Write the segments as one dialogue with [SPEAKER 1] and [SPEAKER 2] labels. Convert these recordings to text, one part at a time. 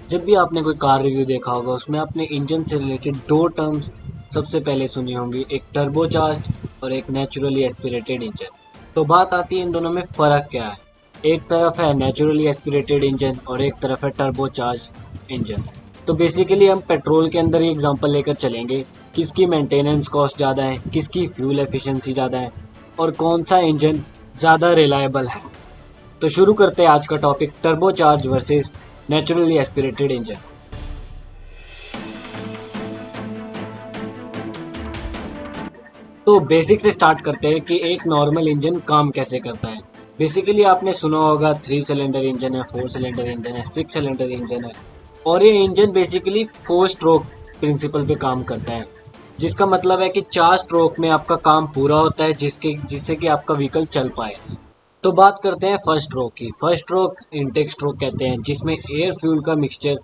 [SPEAKER 1] जब भी आपने कोई कार रिव्यू देखा होगा उसमें आपने इंजन से रिलेटेड दो टर्म्स सबसे पहले सुनी होंगी, एक टर्बोचार्ज्ड और एक नेचुरली एस्पिरेटेड इंजन। तो बात आती है इन दोनों में फ़र्क क्या है। एक तरफ है नेचुरली एस्पिरेटेड इंजन और एक तरफ है टर्बोचार्ज्ड इंजन। तो बेसिकली हम पेट्रोल के अंदर ही एग्जांपल लेकर चलेंगे, किसकी मेंटेनेंस कॉस्ट ज़्यादा है, किसकी फ्यूल एफिशिएंसी ज़्यादा है और कौन सा इंजन ज़्यादा रिलायबल है। तो शुरू करते हैं आज का topic, turbocharge versus naturally aspirated engine. तो बेसिक से स्टार्ट करते हैं कि एक नॉर्मल इंजन काम कैसे करता है। बेसिकली आपने सुना होगा 3 सिलेंडर इंजन है, 4 सिलेंडर इंजन है, 6 सिलेंडर इंजन है और ये इंजन बेसिकली 4 स्ट्रोक प्रिंसिपल पे काम करता है, जिसका मतलब है कि 4 स्ट्रोक में आपका काम पूरा होता है जिससे कि आपका व्हीकल चल पाए। तो बात करते हैं फर्स्ट स्ट्रोक की। फर्स्ट स्ट्रोक इनटेक स्ट्रोक कहते हैं, जिसमें एयर फ्यूल का मिक्सचर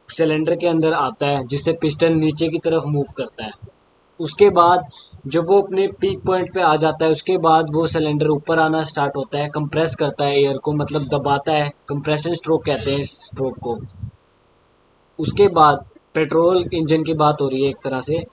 [SPEAKER 1] सिलेंडर के अंदर आता है जिससे पिस्टन नीचे की तरफ मूव करता है। उसके बाद जब वो अपने पीक पॉइंट पे आ जाता है उसके बाद वो सिलेंडर ऊपर आना स्टार्ट होता है, कंप्रेस करता है एयर को, मतलब दबाता है। कंप्रेशन स्ट्रोक कहते हैं इस स्ट्रोक को। उसके बाद पेट्रोल इंजन की बात हो रही है एक तरह से।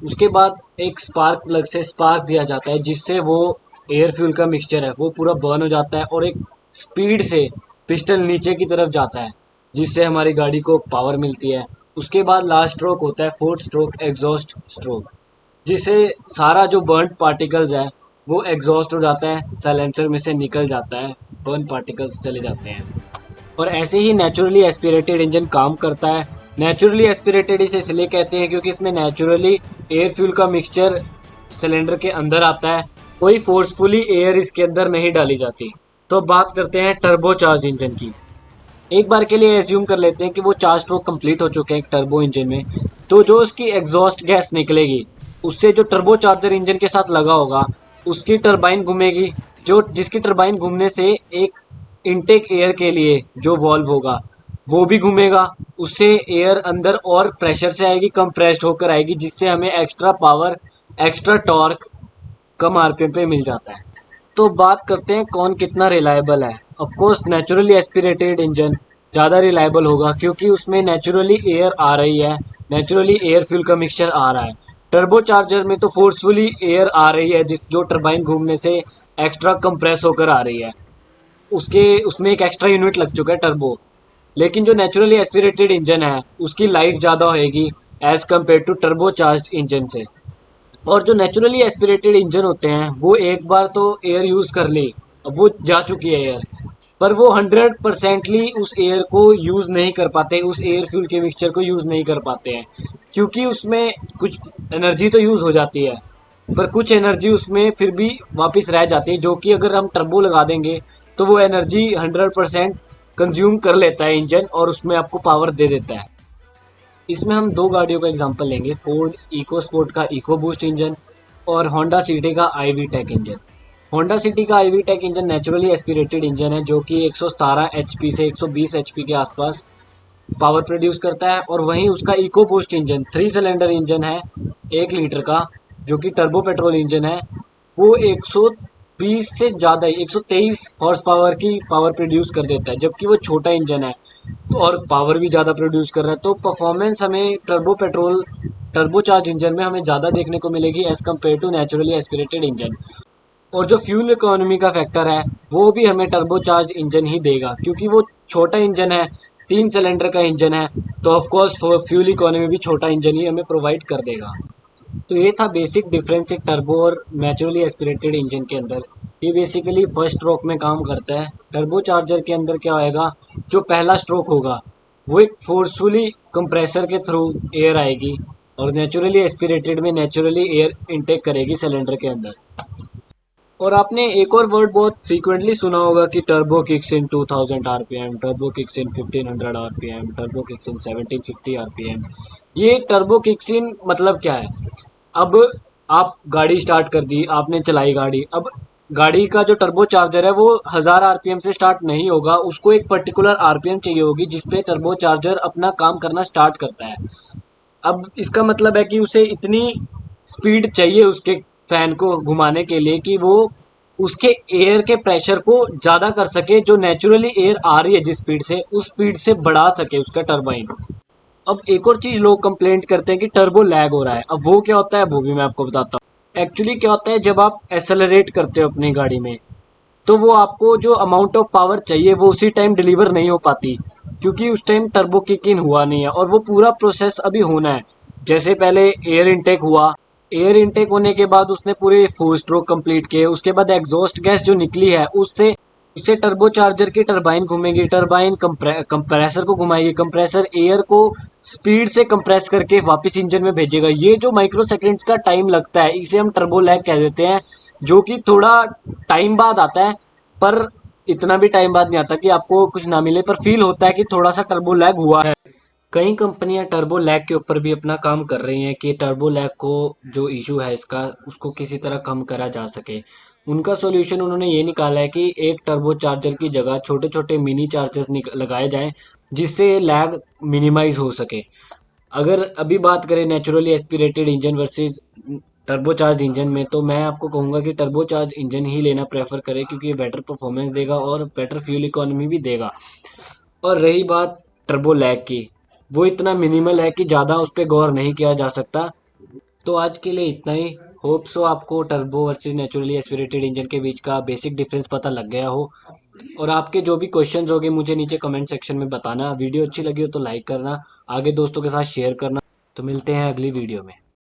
[SPEAKER 1] उसके बाद एक स्पार्क प्लग से स्पार्क दिया जाता है जिससे वो एयर फ्यूल का मिक्सचर है वो पूरा बर्न हो जाता है और एक स्पीड से पिस्टन नीचे की तरफ जाता है जिससे हमारी गाड़ी को पावर मिलती है। उसके बाद लास्ट स्ट्रोक होता है फोर्थ स्ट्रोक, एग्जॉस्ट स्ट्रोक, जिससे सारा जो बर्न पार्टिकल्स है वो एग्जॉस्ट हो जाता है, साइलेंसर में से निकल जाता है, बर्न पार्टिकल्स चले जाते हैं। और ऐसे ही नेचुरली एस्पिरेटेड इंजन काम करता है। नेचुरली एस्पिरेटेड इसे इसलिए कहते हैं क्योंकि इसमें नेचुरली एयर फ्यूल का मिक्सचर सिलेंडर के अंदर आता है, कोई फोर्सफुली एयर इसके अंदर नहीं डाली जाती। तो बात करते हैं टर्बोचार्ज इंजन की। एक बार के लिए एज्यूम कर लेते हैं कि वो 4 स्ट्रोक कंप्लीट हो चुके हैं एक टर्बो इंजन में, तो जो उसकी एग्जॉस्ट गैस निकलेगी उससे जो टर्बो चार्जर इंजन के साथ लगा होगा उसकी टरबाइन घूमेगी, जो जिसकी टरबाइन घूमने से एक इनटेक एयर के लिए जो वॉल्व होगा वो भी घूमेगा। उससे एयर अंदर और प्रेशर से आएगी, कंप्रेस्ड होकर आएगी, जिससे हमें एक्स्ट्रा पावर, एक्स्ट्रा टॉर्क कम आरपीएम पे मिल जाता है। तो बात करते हैं कौन कितना रिलायबल है। Of course naturally aspirated engine ज़्यादा रिलायबल होगा क्योंकि उसमें नेचुरली एयर आ रही है, नेचुरली एयर फ्यूल का मिक्सचर आ रहा है। टर्बो चार्जर में तो फोर्सफुली एयर आ रही है जिस जो टरबाइन घूमने से एक्स्ट्रा कंप्रेस होकर आ रही है, उसके उसमें एक एक्स्ट्रा यूनिट लग चुका है टर्बो। लेकिन जो नेचुरली एस्पिरेटेड इंजन है उसकी लाइफ ज़्यादा होएगी as compare to turbo charge engine से। और जो नेचुरली एस्पिरेटेड इंजन होते हैं वो एक बार तो एयर यूज़ कर ली, अब वो जा चुकी है एयर, पर वो 100%ली उस एयर को यूज़ नहीं कर पाते, उस एयर फ्यूल के मिक्सचर को यूज़ नहीं कर पाते हैं, क्योंकि उसमें कुछ एनर्जी तो यूज़ हो जाती है पर कुछ एनर्जी उसमें फिर भी वापस रह जाती है, जो कि अगर हम टर्बो लगा देंगे तो वो एनर्जी 100% कंज्यूम कर लेता है इंजन और उसमें आपको पावर दे देता है। इसमें हम दो गाड़ियों का एग्जांपल लेंगे, फोर्ड इको स्पोर्ट का इको बूस्ट इंजन और होंडा सिटी का IV tech engine. Honda City का IV tech engine naturally aspirated engine है जो कि 117 एचपी से 120 एचपी के आसपास पावर प्रोड्यूस करता है, और वहीं उसका eco boost engine 3 cylinder engine है 1 लीटर का, जो कि टर्बो पेट्रोल इंजन है। वो 120 से ज़्यादा 123 हॉर्स पावर की पावर प्रोड्यूस कर देता है, जबकि वो छोटा इंजन है तो और पावर भी ज़्यादा प्रोड्यूस कर रहा है। तो परफॉर्मेंस हमें टर्बो चार्ज इंजन में हमें ज़्यादा देखने को मिलेगी as compare to naturally aspirated engine. और जो फ्यूल इकोनॉमी का फैक्टर है वो भी हमें टर्बो चार्ज इंजन ही देगा क्योंकि वो छोटा इंजन है, 3 सिलेंडर का इंजन है, तो ऑफ कोर्स फ्यूल इकोनॉमी भी छोटा इंजन ही हमें प्रोवाइड कर देगा। तो ये था बेसिक डिफरेंस एक टर्बो और नेचुरली एस्पिरेटेड इंजन के अंदर। ये बेसिकली फर्स्ट स्ट्रोक में काम करता है। टर्बो चार्जर के अंदर क्या होएगा, जो पहला स्ट्रोक होगा वो एक फोर्सफुली कंप्रेसर के थ्रू एयर आएगी और नेचुरली एस्पिरेटेड में नेचुरली एयर इनटेक करेगी सिलेंडर के अंदर। और आपने एक और वर्ड बहुत फ्रीक्वेंटली सुना होगा कि turbo kicks in 2000 RPM, turbo kicks in 1500 RPM, turbo kicks in 1750 RPM. ये टर्बो किक्स इन मतलब क्या है? अब आप गाड़ी स्टार्ट कर दी, आपने चलाई गाड़ी, अब गाड़ी का जो टर्बो चार्जर है वो 1000 आरपीएम से स्टार्ट नहीं होगा, उसको एक पर्टिकुलर आरपीएम चाहिए होगी जिस पे टर्बो चार्जर अपना काम करना स्टार्ट करता है। अब इसका मतलब है कि उसे इतनी स्पीड चाहिए उसके फैन को घुमाने के लिए कि वो उसके एयर के प्रेशर को ज़्यादा कर सके, जो नेचुरली एयर आ रही है जिस स्पीड से, उस स्पीड से बढ़ा सके उसका टरबाइन। अब एक और चीज़ लोग कंप्लेंट करते हैं कि टर्बो लैग हो रहा है। अब वो क्या होता है वो भी मैं आपको बताता हूँ। एक्चुअली क्या होता है, जब आप एसेलरेट करते हो अपनी गाड़ी में, तो वो आपको जो अमाउंट ऑफ पावर चाहिए वो उसी टाइम डिलीवर नहीं हो पाती, क्योंकि उस टाइम टर्बो किक इन हुआ नहीं है और वो पूरा प्रोसेस अभी होना है। जैसे पहले एयर इनटेक हुआ, एयर इनटेक होने के बाद उसने पूरे 4 स्ट्रोक कंप्लीट किए, उसके बाद एग्जॉस्ट गैस जो निकली है उससे उससे टर्बो चार्जर की टरबाइन घूमेगी, टरबाइन कंप्रेसर को घुमाएगी, कंप्रेसर एयर को स्पीड से कंप्रेस करके वापस इंजन में भेजेगा। ये जो माइक्रो सेकेंड्स का टाइम लगता है इसे हम टर्बो लैग कह देते हैं, जो कि थोड़ा टाइम बाद आता है, पर इतना भी टाइम बाद नहीं आता कि आपको कुछ ना मिले, पर फील होता है कि थोड़ा सा टर्बो लैग हुआ है। कई कंपनियां टर्बो लैग के ऊपर भी अपना काम कर रही हैं कि टर्बो लैग को, जो इशू है इसका, उसको किसी तरह कम करा जा सके। उनका सॉल्यूशन उन्होंने ये निकाला है कि एक टर्बो चार्जर की जगह छोटे छोटे मिनी चार्जर्स लगाए जाएं, जिससे लैग मिनिमाइज हो सके। अगर अभी बात करें naturally aspirated engine versus turbo charge engine में, तो मैं आपको कहूँगा कि टर्बो चार्ज इंजन ही लेना प्रेफर करें, क्योंकि ये बेटर परफॉर्मेंस देगा और बेटर फ्यूल इकोनॉमी भी देगा। और रही बात टर्बो लैग की, वो इतना मिनिमल है कि ज़्यादा उस पर गौर नहीं किया जा सकता। तो आज के लिए इतना ही। होप सो आपको turbo versus naturally aspirated engine के बीच का बेसिक डिफरेंस पता लग गया हो। और आपके जो भी क्वेश्चंस होंगे मुझे नीचे कमेंट सेक्शन में बताना। वीडियो अच्छी लगी हो तो लाइक करना, आगे दोस्तों के साथ शेयर करना। तो मिलते हैं अगली वीडियो में।